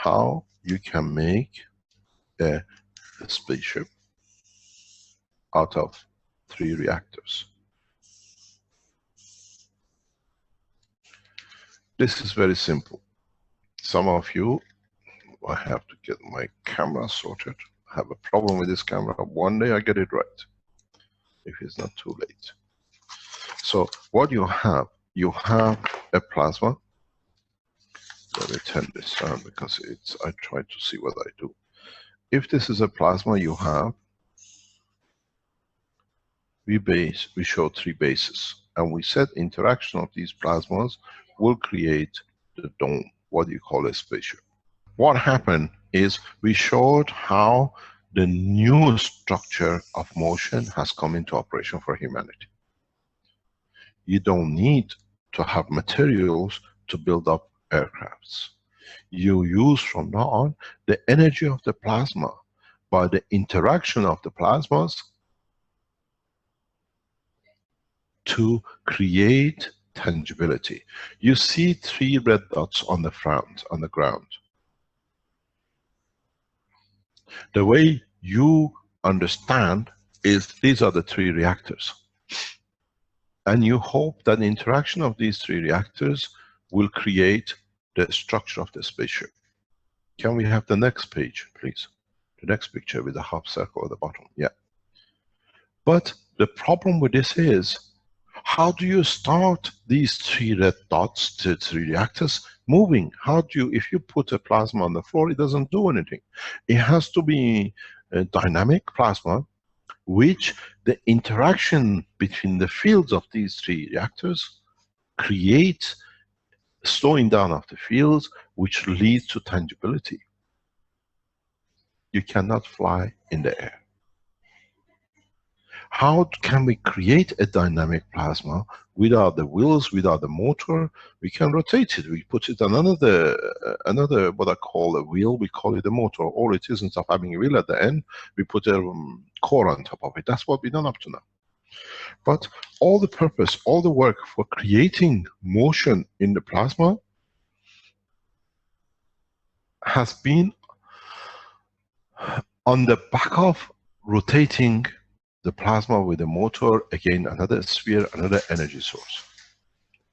how you can make a spaceship out of 3 reactors. This is very simple. Some of you, I have to get my camera sorted. I have a problem with this camera. One day I get it right, if it's not too late. So what you have a plasma. Let me turn this down because I try to see what I do. If this is a plasma you have, we show 3 bases. And we said interaction of these plasmas will create the dome, what you call a spaceship. What happened is we showed how the new structure of motion has come into operation for humanity. You don't need to have materials to build up aircrafts. You use from now on the energy of the plasma by the interaction of the plasmas to create tangibility. You see 3 red dots on the front, on the ground. The way you understand is these are the 3 reactors. And you hope that the interaction of these 3 reactors will create the structure of the spaceship. Can we have the next page, please? The next picture with the half circle at the bottom, yeah. But the problem with this is, how do you start these 3 red dots, the 3 reactors, moving? How do you, if you put a plasma on the floor, it doesn't do anything. It has to be a dynamic plasma, which the interaction between the fields of these 3 reactors creates slowing down of the fields, which leads to tangibility. You cannot fly in the air. How can we create a dynamic plasma without the wheels, without the motor? We can rotate it. We put it on another what I call a wheel, we call it a motor. All it is, instead of having a wheel at the end, we put a core on top of it. That's what we've done up to now. But all the purpose, all the work for creating motion in the plasma has been on the back of rotating the plasma with a motor, again another sphere, another energy source.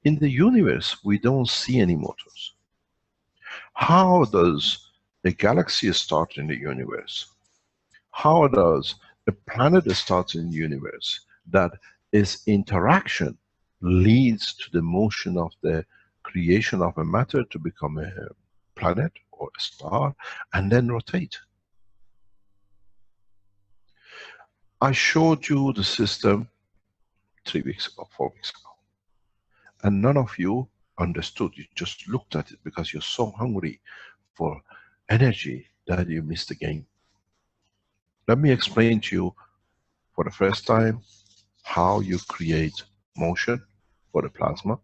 In the universe, we don't see any motors. How does a galaxy start in the universe? How does a planet start in the universe? That is interaction leads to the motion of the creation of a matter to become a planet or a star and then rotate. I showed you the system 3 weeks ago, 4 weeks ago. And none of you understood. You just looked at it because you're so hungry for energy that you missed the game. Let me explain to you for the first time how you create motion for the plasma.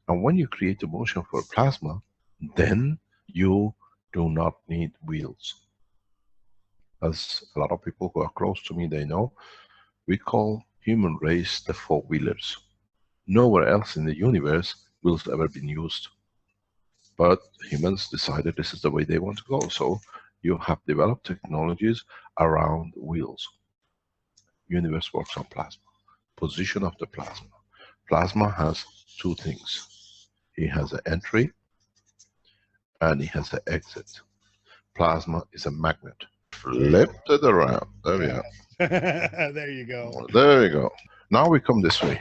And when you create a motion for a plasma, then you do not need wheels. As a lot of people who are close to me, they know, we call human race the 4-wheelers. Nowhere else in the universe wheels ever been used. But humans decided this is the way they want to go. So you have developed technologies around wheels. Universe works on plasma. Position of the plasma. Plasma has 2 things. It has an entry and it has an exit. Plasma is a magnet. Flipped it around. There we go. There you go. There you go. Now we come this way.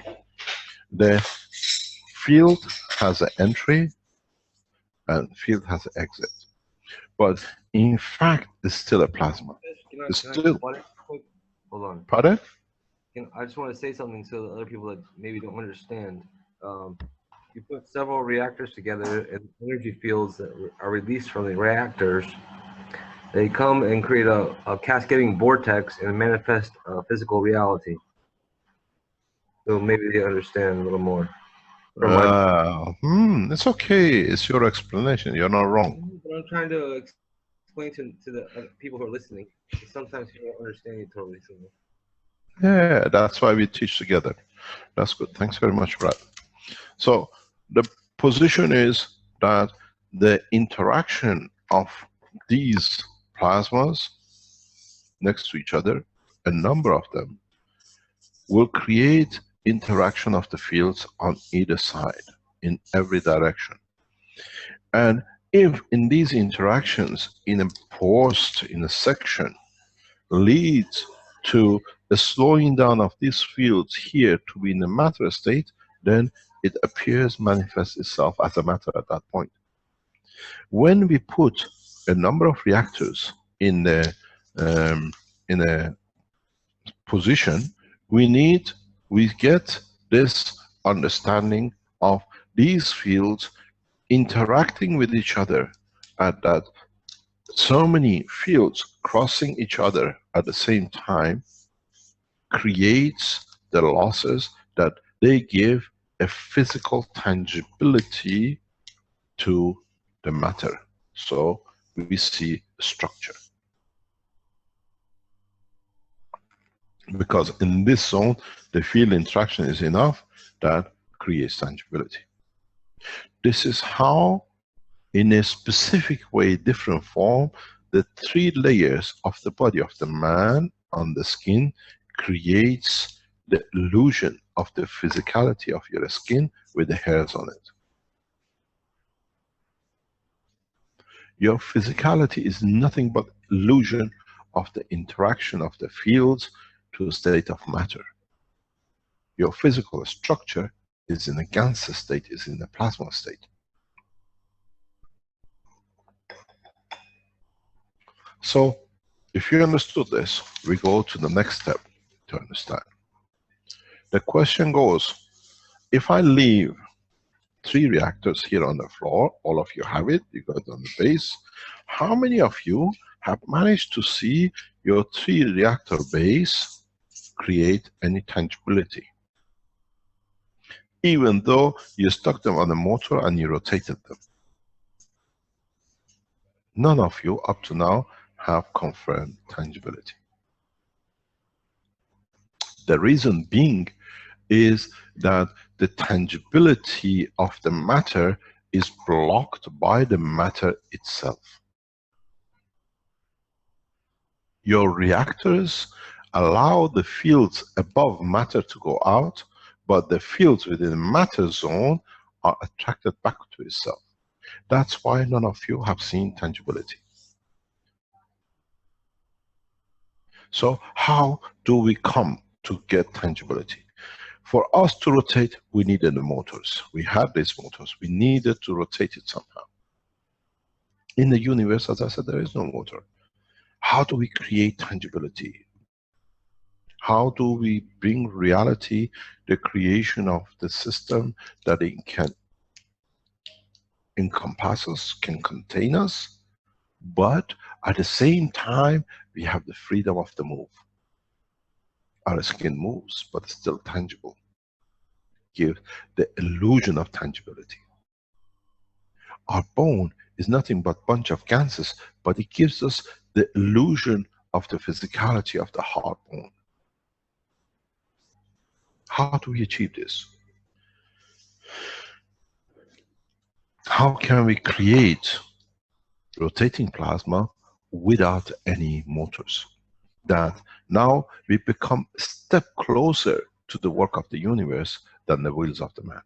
The field has an entry and field has an exit. But in fact, it's still a plasma. It's still. Hold on. Pardon? I just want to say something so that other people that maybe don't understand. You put several reactors together, and energy fields that are released from the reactors, they come and create a cascading vortex and manifest a physical reality. So maybe they understand a little more. It's okay. It's your explanation. You're not wrong. But I'm trying to explain to the people who are listening. Sometimes people don't understand you totally. So. Yeah, that's why we teach together. That's good. Thanks very much, Brad. So the position is that the interaction of these plasmas next to each other, a number of them, will create interaction of the fields on either side, in every direction. And if in these interactions, in a post, in a section, leads to a slowing down of these fields here to be in a matter state, then it appears, manifests itself as a matter at that point. When we put a number of reactors in a position, we get this understanding of these fields interacting with each other, at that so many fields crossing each other at the same time creates the losses that they give a physical tangibility to the matter. So we see structure. Because in this zone, the field interaction is enough that creates tangibility. This is how, in a specific way, different form, the 3 layers of the body of the man on the skin creates the illusion of the physicality of your skin with the hairs on it. Your physicality is nothing but illusion of the interaction of the fields to a state of matter. Your physical structure is in a Ganser state, is in a plasma state. So, if you understood this, we go to the next step to understand. The question goes, if I leave 3 reactors here on the floor, all of you have it, you got it on the base, how many of you have managed to see your 3 reactor base create any tangibility? Even though you stuck them on a motor and you rotated them. None of you up to now have confirmed tangibility. The reason being is that the tangibility of the matter is blocked by the matter itself. Your reactors allow the fields above matter to go out, but the fields within the matter zone are attracted back to itself. That's why none of you have seen tangibility. So how do we come to get tangibility? For us to rotate, we needed the motors. We had these motors. We needed to rotate it somehow. In the universe, as I said, there is no motor. How do we create tangibility? How do we bring reality, the creation of the system, that it can encompass us, can contain us, but at the same time, we have the freedom of the move. Our skin moves, but it's still tangible. Give the illusion of tangibility. Our bone is nothing but bunch of ganses, but it gives us the illusion of the physicality of the hard bone. How do we achieve this? How can we create rotating plasma without any motors? That now we become a step closer to the work of the universe than the wheels of the man.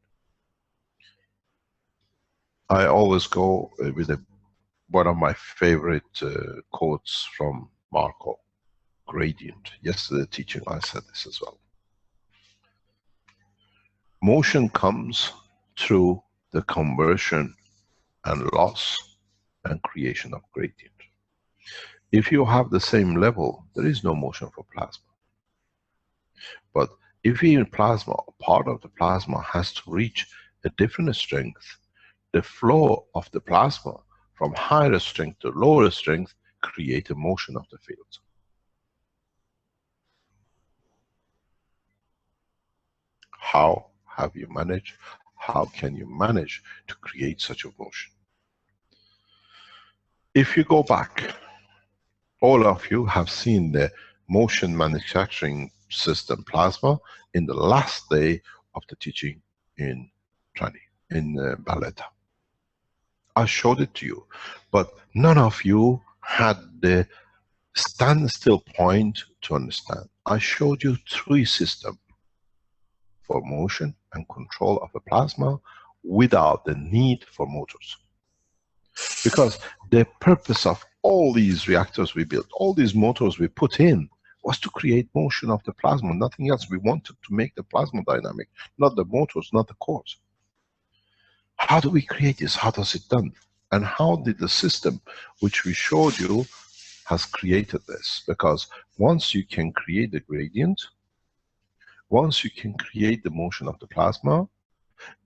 I always go with one of my favorite quotes from Marco, gradient. Yesterday teaching I said this as well. Motion comes through the conversion and loss and creation of gradient. If you have the same level, there is no motion for plasma. But if in plasma, part of the plasma has to reach a different strength, the flow of the plasma from higher strength to lower strength create a motion of the field. How have you managed? How can you manage to create such a motion? If you go back, all of you have seen the motion manufacturing system plasma in the last day of the teaching in training, in Valletta. I showed it to you, but none of you had the standstill point to understand. I showed you 3 systems for motion and control of a plasma without the need for motors. Because the purpose of all these reactors we built, all these motors we put in, was to create motion of the plasma, nothing else. We wanted to make the plasma dynamic, not the motors, not the cores. How do we create this? How does it done? And how did the system which we showed you has created this? Because once you can create the gradient, once you can create the motion of the plasma,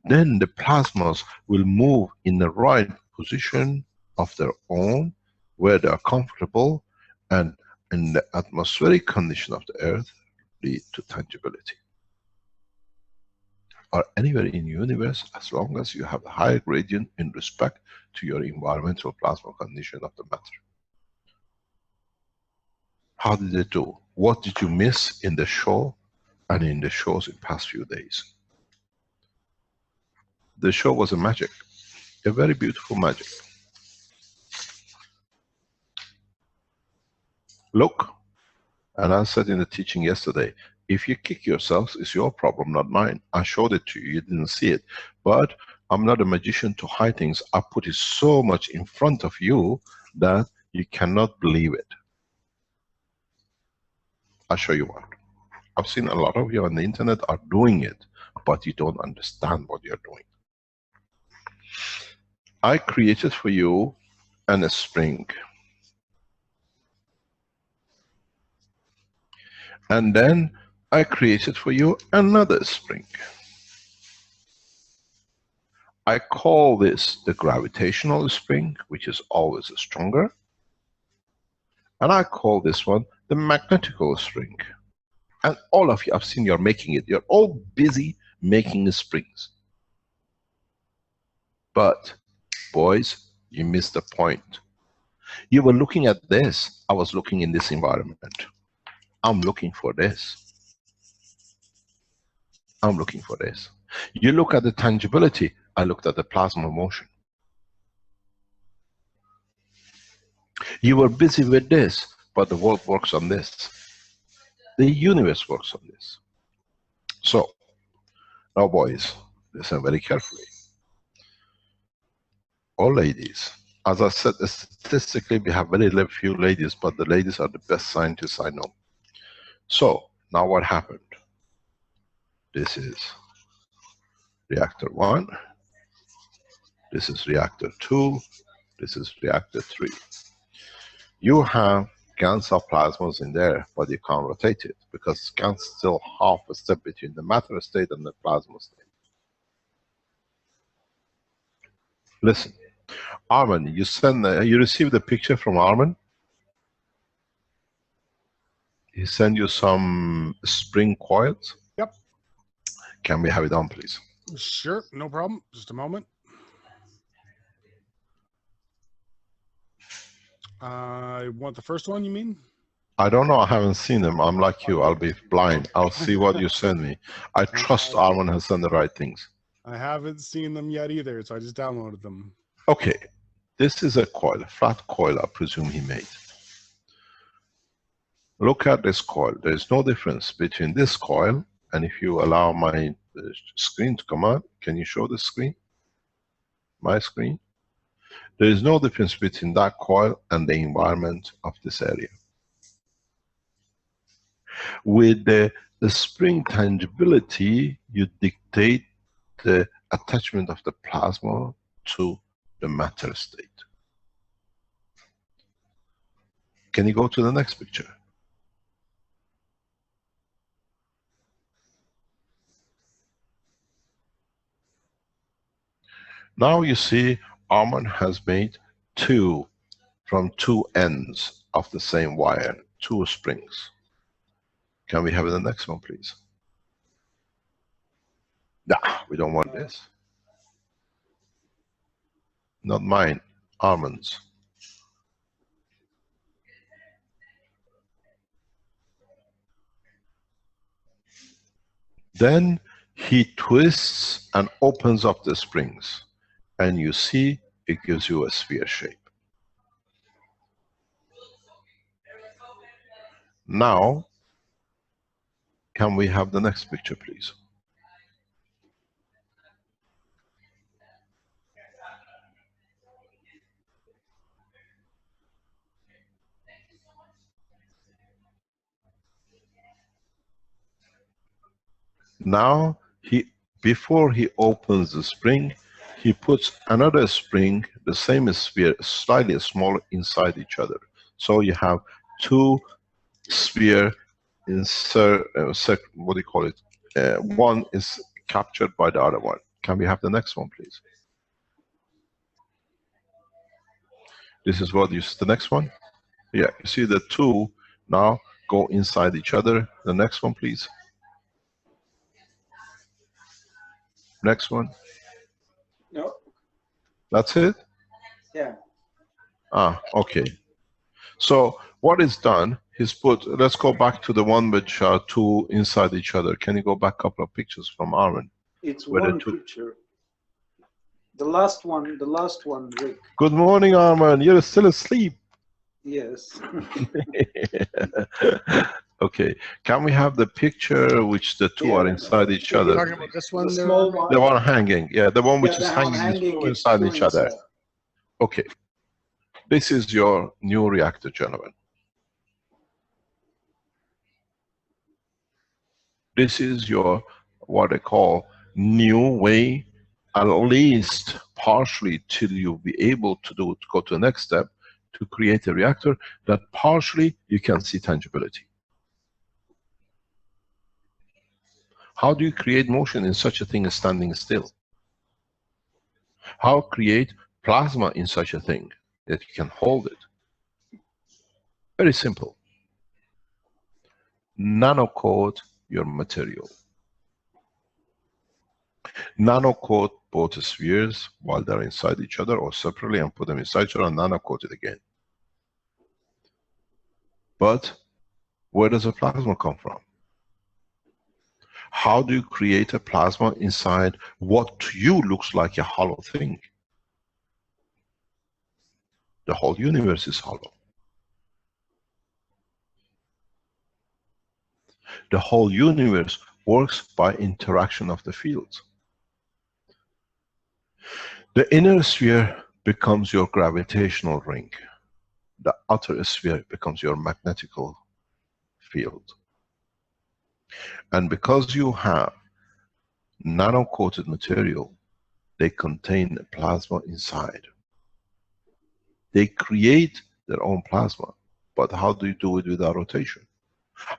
then the plasmas will move in the right position of their own, where they are comfortable, and in the atmospheric condition of the earth lead to tangibility. Or anywhere in the universe, as long as you have a higher gradient in respect to your environmental plasma condition of the matter. How did they do? What did you miss in the show and in the shows in past few days? The show was a magic, a very beautiful magic. Look, and I said in the teaching yesterday, if you kick yourselves, it's your problem, not mine. I showed it to you, you didn't see it. But I'm not a magician to hide things. I put it so much in front of you that you cannot believe it. I'll show you what. I've seen a lot of you on the internet are doing it, but you don't understand what you're doing. I created for you a spring. And then I created for you another spring. I call this the gravitational spring, which is always stronger. And I call this one the magnetical spring. And all of you, I've seen you're making it. You're all busy making the springs. But, boys, you missed the point. You were looking at this. I was looking in this environment. I'm looking for this. I'm looking for this. You look at the tangibility. I looked at the plasma motion. You were busy with this, but the world works on this. The universe works on this. So, now boys, listen very carefully. Or ladies. As I said, statistically we have very few ladies, but the ladies are the best scientists I know. So, now what happened? This is reactor 1. This is reactor 2. This is reactor 3. You have GANs of plasmas in there, but you can't rotate it because GANs still half a step between the matter state and the plasma state. Listen, Armin, you received a picture from Armin? He sent you some spring coils? Yep. Can we have it on, please? Sure, no problem. Just a moment. I want the first one, you mean? I don't know, I haven't seen them. I'm like you, I'll be blind. I'll see what you send me. I trust Armin has done the right things. I haven't seen them yet either, so I just downloaded them. Okay, this is a coil, a flat coil I presume he made. Look at this coil. There is no difference between this coil, and if you allow my screen to come on, can you show the screen? My screen? There is no difference between that coil and the environment of this area. With the spring tangibility, you dictate the attachment of the plasma to the matter state. Can you go to the next picture? Now you see Armin has made two from two ends of the same wire, two springs. Can we have the next one, please? Nah, we don't want this. Not mine, Armin's. Then he twists and opens up the springs. And you see it gives you a sphere shape. Now, can we have the next picture, please? Now, before he opens the spring, he puts another spring, the same sphere, slightly smaller, inside each other. So you have two sphere what do you call it? One is captured by the other one. Can we have the next one, please? This is what the next one. Yeah, you see the two now go inside each other. The next one, please. Next one. No. That's it? Yeah. Ah, okay. So what is done, he's put, let's go back to the one which are two inside each other. Can you go back a couple of pictures from Armin? It's Where one picture. The last one, Rick. Good morning, Armin. You're still asleep. Yes. Okay. Can we have the picture which the two are inside each You're other? talking about this one The there? small one. The one hanging. Yeah, the one which Yeah, is the one hanging hanging is inside two each other. inside. Okay. This is your new reactor, gentlemen. This is your, what I call, new way, at least partially till you'll be able to go to the next step, to create a reactor that partially you can see tangibility. How do you create motion in such a thing as standing still? How create plasma in such a thing that you can hold it? Very simple. Nano-coat your material. Nano-coat both spheres while they're inside each other, or separately, and put them inside each other and nano-coat it again. But where does a plasma come from? How do you create a plasma inside what to you looks like a hollow thing? The whole universe is hollow. The whole universe works by interaction of the fields. The inner sphere becomes your gravitational ring. The outer sphere becomes your magnetical field. And because you have nano-coated material, they contain plasma inside. They create their own plasma. But how do you do it without rotation?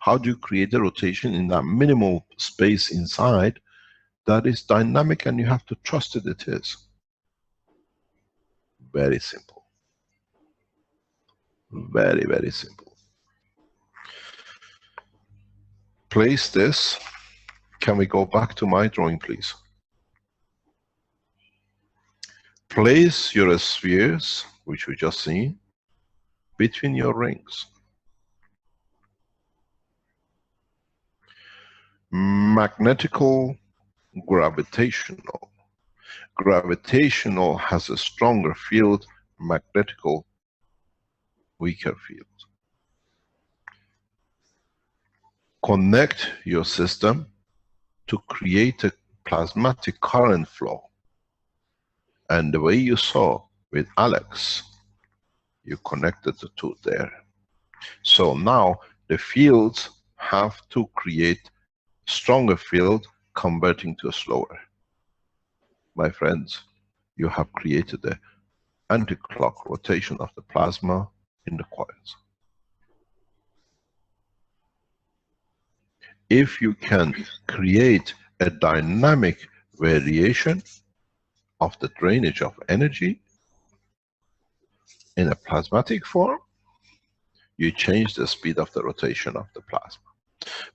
How do you create a rotation in that minimal space inside that is dynamic and you have to trust it is? Very simple. Very, very simple. Place this. Can we go back to my drawing, please? Place your spheres, which we just seen, between your rings. Magnetical, gravitational. Gravitational has a stronger field, magnetical, weaker field. Connect your system to create a plasmatic current flow. And the way you saw with Alex, you connected the two there. So now the fields have to create stronger field converting to a slower. My friends, you have created the anti-clock rotation of the plasma in the coils. If you can create a dynamic variation of the drainage of energy in a plasmatic form, you change the speed of the rotation of the plasma.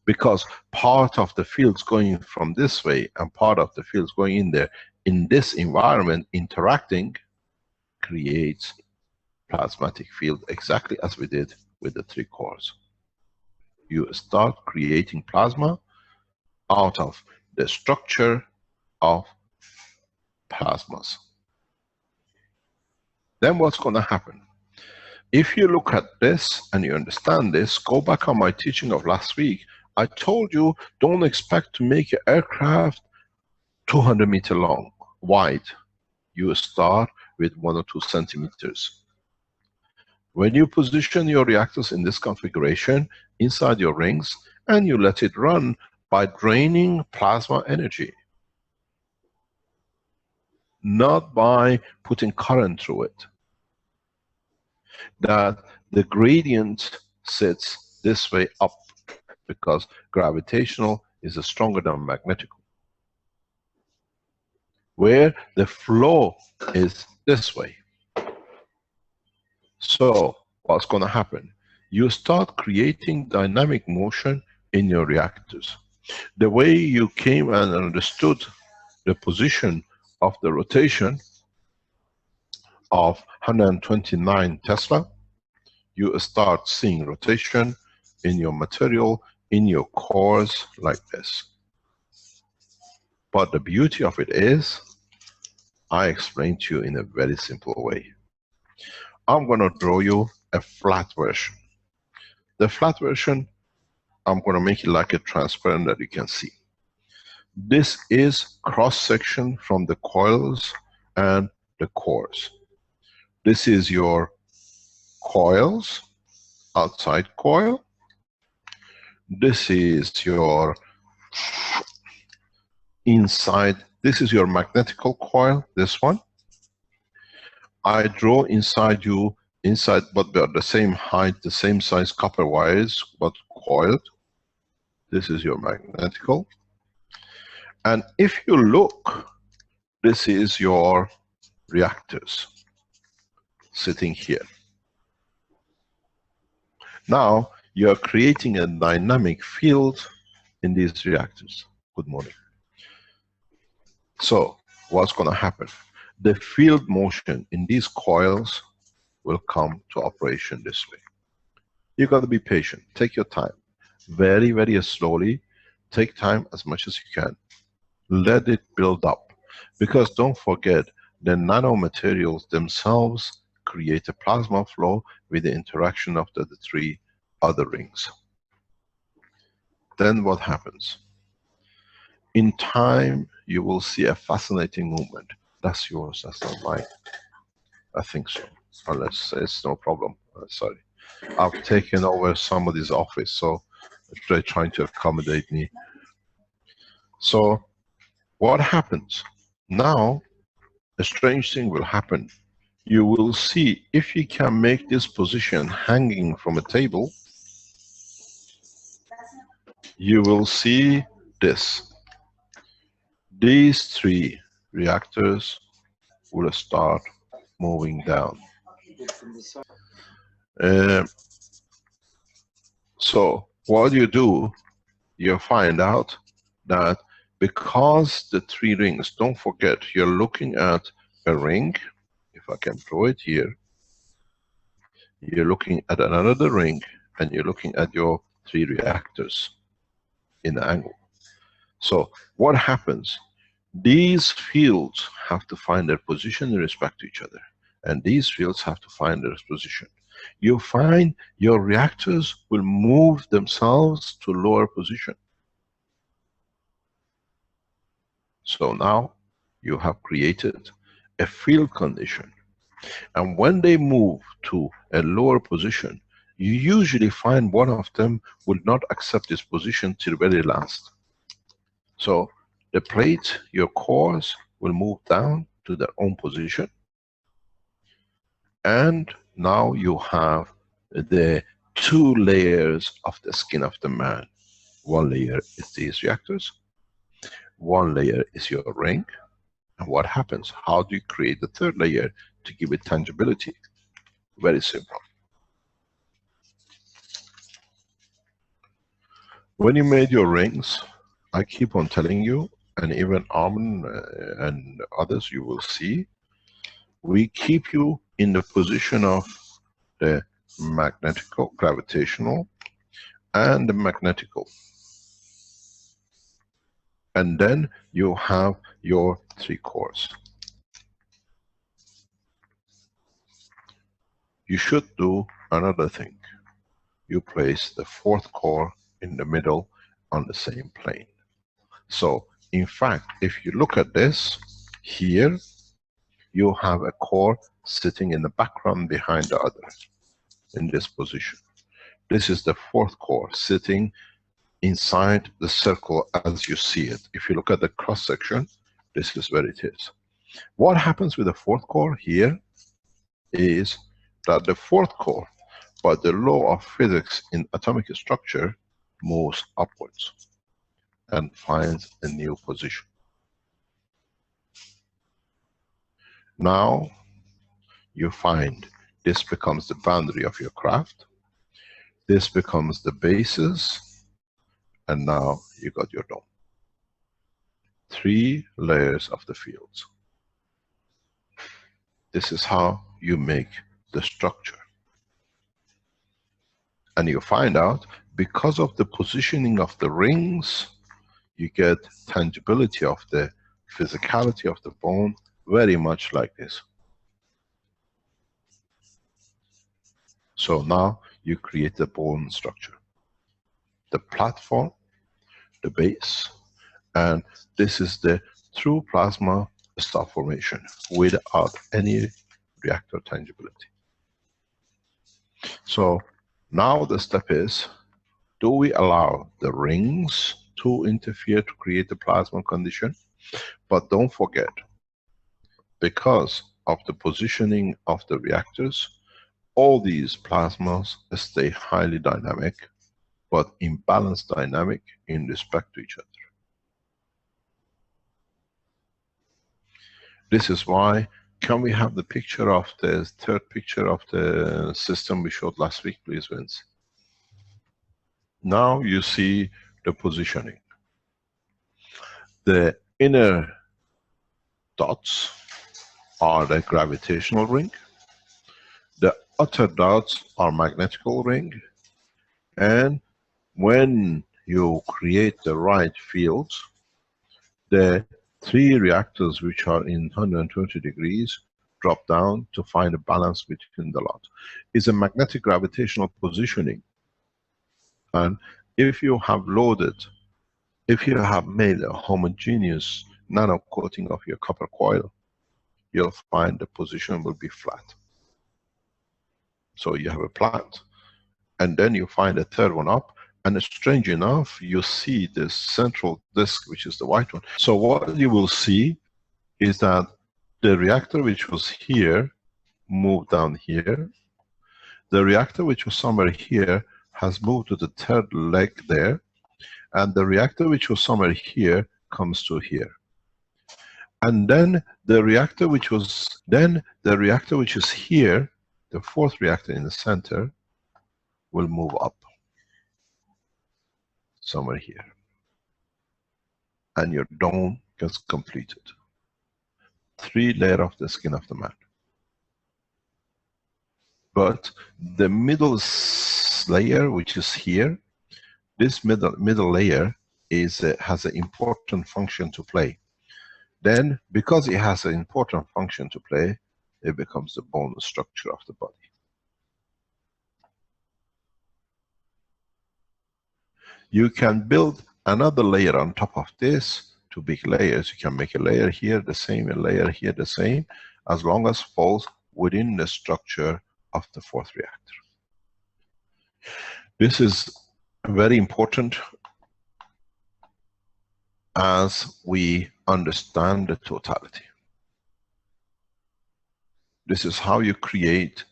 Because part of the fields going from this way and part of the fields going in there, in this environment interacting, creates plasmatic field exactly as we did with the 3 cores. You start creating plasma out of the structure of plasmas. Then what's going to happen? If you look at this and you understand this, go back on my teaching of last week. I told you, don't expect to make an aircraft 200 meter long, wide. You start with 1 or 2 centimeters. When you position your reactors in this configuration, inside your rings, and you let it run by draining plasma energy, not by putting current through it, that the gradient sits this way up, because gravitational is stronger than magnetical, where the flow is this way. So what's going to happen? You start creating dynamic motion in your reactors. The way you came and understood the position of the rotation of 129 Tesla, you start seeing rotation in your material, in your cores, like this. But the beauty of it is, I explained to you in a very simple way. I'm going to draw you a flat version. The flat version, I'm going to make it like a transparent that you can see. This is cross-section from the coils and the cores. This is your coils, outside coil. This is your inside, this is your magnetical coil, this one. I draw inside you, inside, but they're the same height, the same size copper wires, but coiled. This is your magnetical. And if you look, this is your reactors sitting here. Now you're creating a dynamic field in these reactors. Good morning. So what's going to happen? The field motion in these coils will come to operation this way. You got to be patient. Take your time. Very, very slowly. Take time as much as you can. Let it build up. Because don't forget, the nanomaterials themselves create a plasma flow with the interaction of the 3 other rings. Then what happens? In time, you will see a fascinating movement. That's yours, that's not mine. I think so. Unless it's no problem. Sorry. I've taken over somebody's office, so they're trying to accommodate me. So, what happens? Now, a strange thing will happen. You will see, if you can make this position hanging from a table, you will see this. These 3 reactors will start moving down. So what you do, you find out that because the 3 rings, don't forget, you're looking at a ring. If I can draw it here, you're looking at another ring, and you're looking at your 3 reactors in the angle. So what happens? These fields have to find their position in respect to each other, and these fields have to find their position. You find your reactors will move themselves to lower position. So now you have created a field condition, and when they move to a lower position, you usually find one of them will not accept this position till very last. So the plate, your cores, will move down to their own position. And now you have the 2 layers of the skin of the man. 1 layer is these reactors. 1 layer is your ring. And what happens? How do you create the 3rd layer to give it tangibility? Very simple. When you made your rings, I keep on telling you, and even Armin and others you will see, we keep you in the position of the magnetical, gravitational, and the magnetical. And then you have your 3 cores. you should do another thing. You place the fourth core in the middle on the same plane. So, in fact, if you look at this, here, you have a core sitting in the background behind the other, in this position. This is the fourth core sitting inside the circle as you see it. If you look at the cross section, this is where it is. What happens with the fourth core here is that the fourth core, by the law of physics in atomic structure, moves upwards and finds a new position. Now you find this becomes the boundary of your craft, this becomes the basis, and now you got your dome. 3 layers of the fields. This is how you make the structure. And you find out, because of the positioning of the rings, you get tangibility of the physicality of the bone, very much like this. So now you create the bone structure. The platform, the base, and this is the true plasma star formation without any reactor tangibility. So now the step is, do we allow the rings to interfere to create the plasma condition? But don't forget, because of the positioning of the reactors, all these plasmas stay highly dynamic, but imbalanced dynamic in respect to each other. This is why, can we have the picture of the third picture of the system we showed last week, please, Vince? Now you see the positioning. The inner dots are the gravitational ring. The outer dots are magnetical ring. And when you create the right fields, the 3 reactors which are in 120 degrees drop down to find a balance between the lot. It's a magnetic gravitational positioning. And if you have loaded, if you have made a homogeneous nano coating of your copper coil, you'll find the position will be flat. So you have a plant, and then you find a third one up, and strange enough, you see this central disk, which is the white one. So what you will see is that the reactor which was here moved down here. The reactor which was somewhere here has moved to the third leg there, and the reactor which was somewhere here comes to here. And then the reactor which was, which is here, the fourth reactor in the center, will move up somewhere here. And your dome gets completed. 3 layers of the skin of the man. But the middle layer, which is here, this middle layer is has an important function to play. Then, because it has an important function to play, it becomes the bone structure of the body. You can build another layer on top of this, 2 big layers. You can make a layer here the same, a layer here the same, as long as falls within the structure of the 4th reactor. This is very important as we understand the totality. This is how you create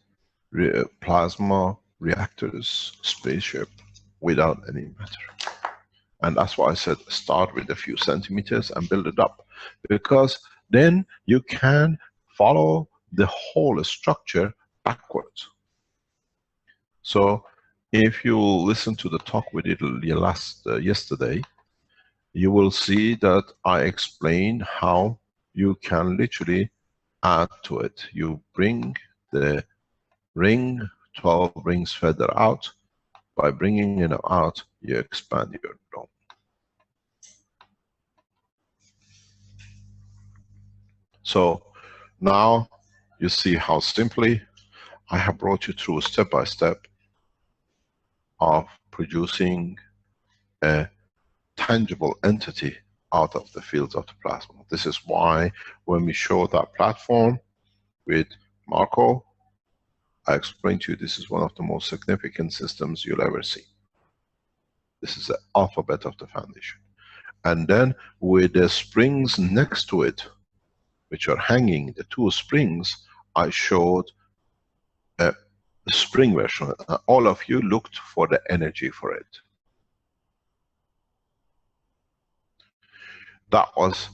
plasma reactors, spaceship, without any matter. And that's why I said start with a few centimeters and build it up. Because then you can follow the whole structure backwards. So if you listen to the talk we did yesterday, you will see that I explained how you can literally add to it. You bring the ring, 12 rings further out. By bringing it out, you expand your dome. So now you see how simply I have brought you through step by step of producing a tangible entity out of the fields of the plasma. This is why when we show that platform with Marco, I explained to you this is one of the most significant systems you'll ever see. This is the alphabet of the foundation. And then with the springs next to it, which are hanging, the two springs, I showed a spring version. All of you looked for the energy for it. That was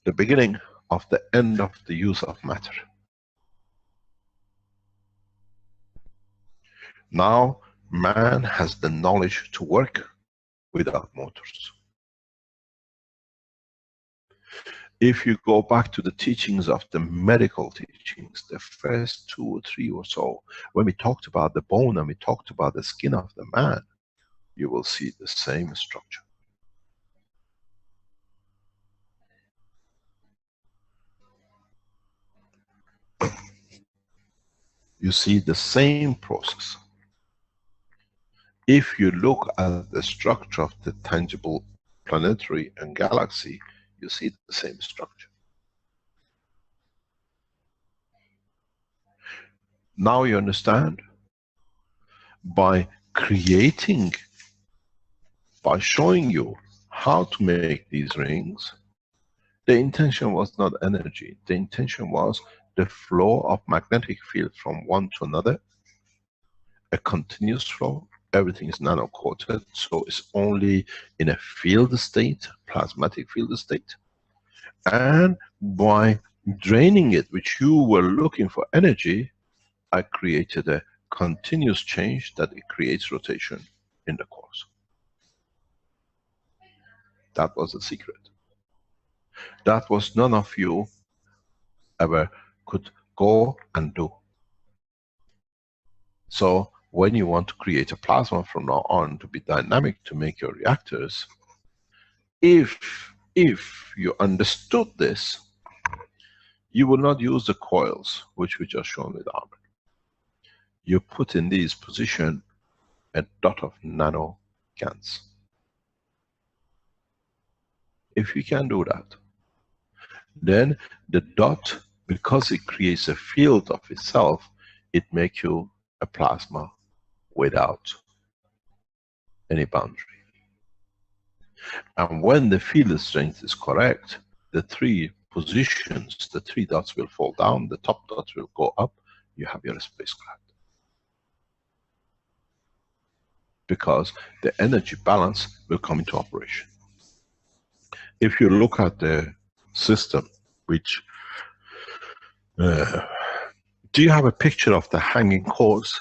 the beginning of the end of the use of matter. Now man has the knowledge to work without motors. If you go back to the teachings of the medical teachings, the first 2 or 3 or so, when we talked about the bone and we talked about the skin of the man, you will see the same structure. You see the same process. If you look at the structure of the tangible planetary and galaxy, you see the same structure. Now you understand? By creating, by showing you how to make these rings, the intention was not energy. The intention was the flow of magnetic field from one to another, a continuous flow. Everything is nano-coated, so it's only in a field state, plasmatic field state. And by draining it, which you were looking for energy, I created a continuous change that it creates rotation in the cores. That was the secret. That was none of you ever could go and do. So when you want to create a plasma from now on to be dynamic to make your reactors, if you understood this, you will not use the coils, which we just shown with Ahmed. You put in this position a dot of nano GaNs. If you can do that, then the dot, because it creates a field of itself, it makes you a plasma without any boundary. And when the field strength is correct, the 3 positions, the 3 dots will fall down, the top dots will go up, you have your spacecraft. Because the energy balance will come into operation. If you look at the system, which do you have a picture of the hanging cores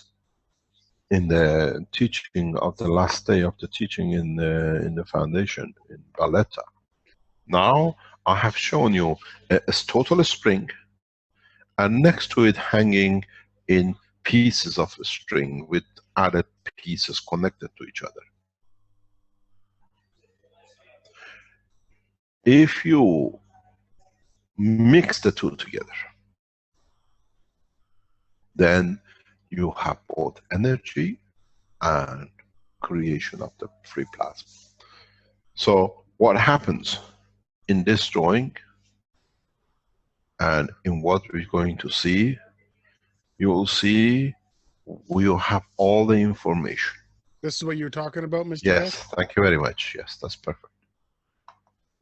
in the teaching of the last day of the teaching in the foundation in Valletta? Now I have shown you a total spring, and next to it hanging in pieces of a string with added pieces connected to each other. If you mix the two together, then you have both energy and creation of the free plasma. So what happens in this drawing and in what we're going to see, you will see we'll have all the information. This is what you're talking about, Mr. Yes, Keshe? thank you very much. Yes, that's perfect.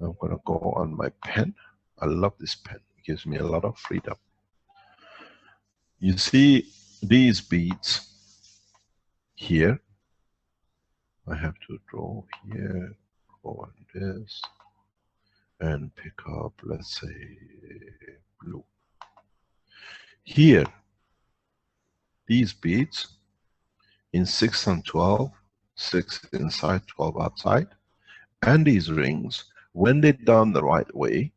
I'm going to go on my pen. I love this pen. It gives me a lot of freedom. You see these beads here. I have to draw here, go on this, and pick up, let's say, blue. Here, these beads in 6 and 12, 6 inside, 12 outside, and these rings, when they're done the right way,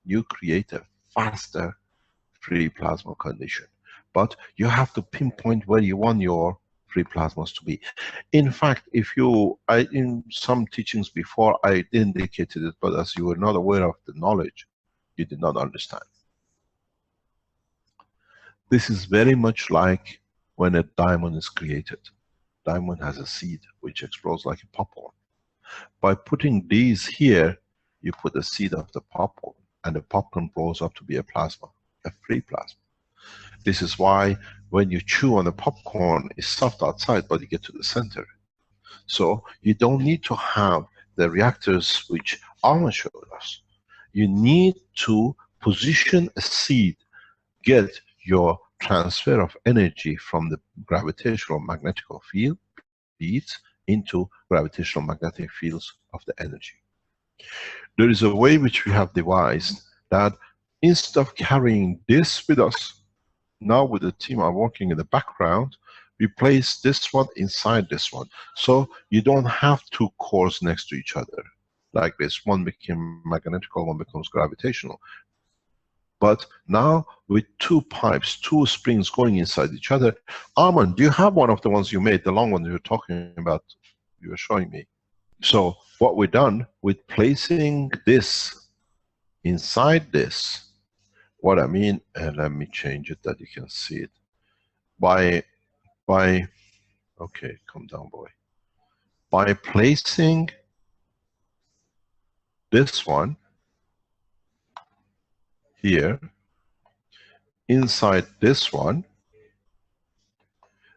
you create a faster free plasma condition. But you have to pinpoint where you want your free plasmas to be. In fact, if you, in some teachings before I indicated it, but as you were not aware of the knowledge, you did not understand. This is very much like when a diamond is created. Diamond has a seed which explodes like a popcorn. By putting these here, you put the seed of the popcorn, and the popcorn blows up to be a plasma, a free plasma. This is why when you chew on the popcorn, it's soft outside, but you get to the center. So you don't need to have the reactors which Arma showed us. You need to position a seed, get your transfer of energy from the gravitational magnetic field beads into gravitational magnetic fields of the energy. There is a way which we have devised that instead of carrying this with us, now with the team are working in the background, we place this one inside this one. So you don't have two cores next to each other like this. One became magnetical, one becomes gravitational. But now with two pipes, two springs going inside each other. Arman, do you have one of the ones you made, the long one you were talking about, you were showing me? So what we've done with placing this inside this, what I mean, and let me change it that you can see it. By, okay, come down boy. By placing this one here, inside this one,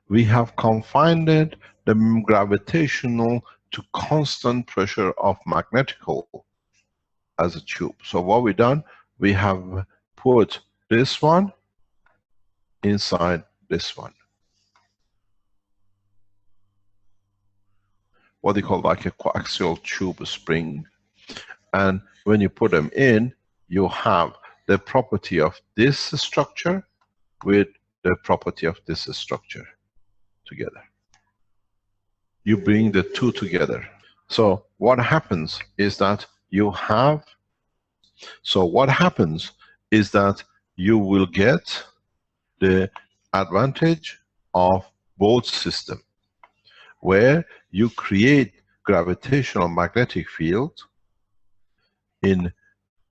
we have confined the gravitational to constant pressure of magnetical as a tube. So what we've done, we have put this one inside this one. What they call like a coaxial tube spring. And when you put them in, you have the property of this structure with the property of this structure together. You bring the two together. So what happens is that you have, so what happens is that you will get the advantage of both systems, where you create gravitational magnetic field in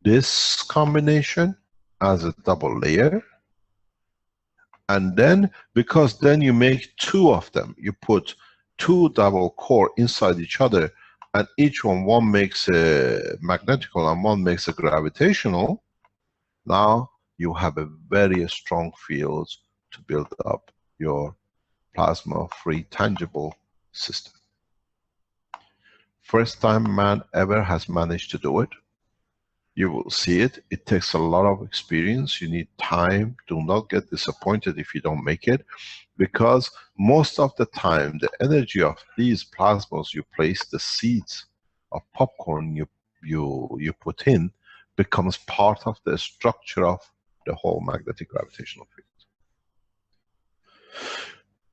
this combination as a double layer, and then because then you make two of them, you put two double core inside each other, and each one makes a magnetical and one makes a gravitational. Now you have a very strong field to build up your plasma free tangible system. First time man ever has managed to do it. You will see it. It takes a lot of experience. You need time. Do not get disappointed if you don't make it, because most of the time the energy of these plasmas you place, the seeds of popcorn you put in, becomes part of the structure of the whole magnetic gravitational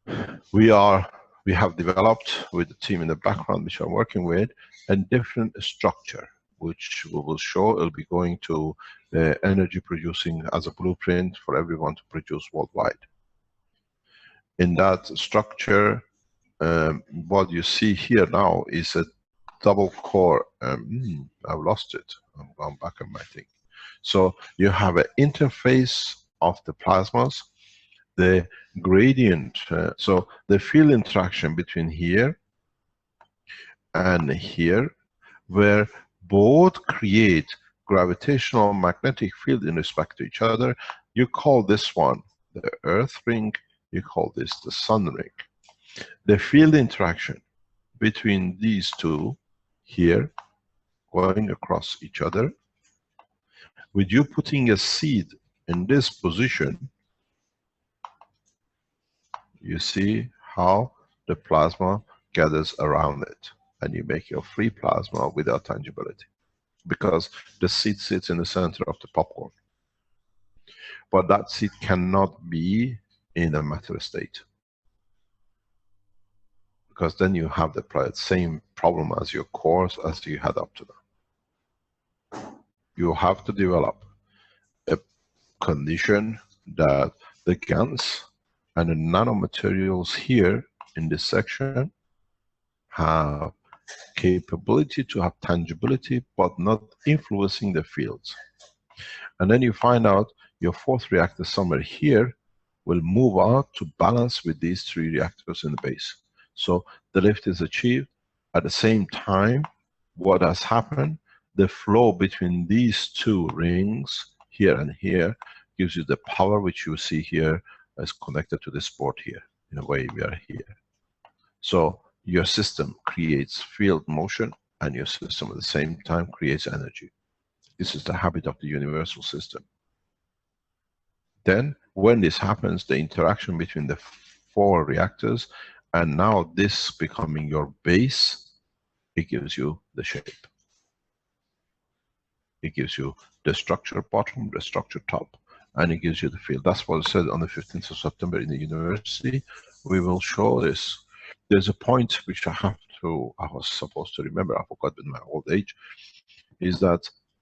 field. We have developed with the team in the background which I'm working with a different structure, which we will show. It'll be going to the energy producing as a blueprint for everyone to produce worldwide. In that structure, what you see here now is a double core. I've lost it. I'm going back on my thing. So you have an interface of the plasmas, the gradient, so the field interaction between here and here, where both create gravitational magnetic field in respect to each other. You call this one the earth ring, you call this the sun ring. The field interaction between these two here, going across each other, with you putting a seed in this position, you see how the plasma gathers around it, and you make your free plasma without tangibility, because the seed sits in the center of the popcorn. But that seed cannot be in a matter state, because then you have the same problem as your cores as you had up to now. You have to develop a condition that the GANs and the nanomaterials here in this section have capability to have tangibility, but not influencing the fields. And then you find out your fourth reactor somewhere here, will move out to balance with these 3 reactors in the base. So the lift is achieved. At the same time, what has happened, the flow between these 2 rings, here and here, gives you the power which you see here as connected to this port here. In a way, we are here. So your system creates field motion, and your system at the same time creates energy. This is the habit of the universal system. Then, when this happens, the interaction between the 4 reactors, and now this becoming your base, it gives you the shape. It gives you the structure bottom, the structure top, and it gives you the field. That's what I said on the 15th of September in the university. We will show this. There's a point which I was supposed to remember, I forgot in my old age, is that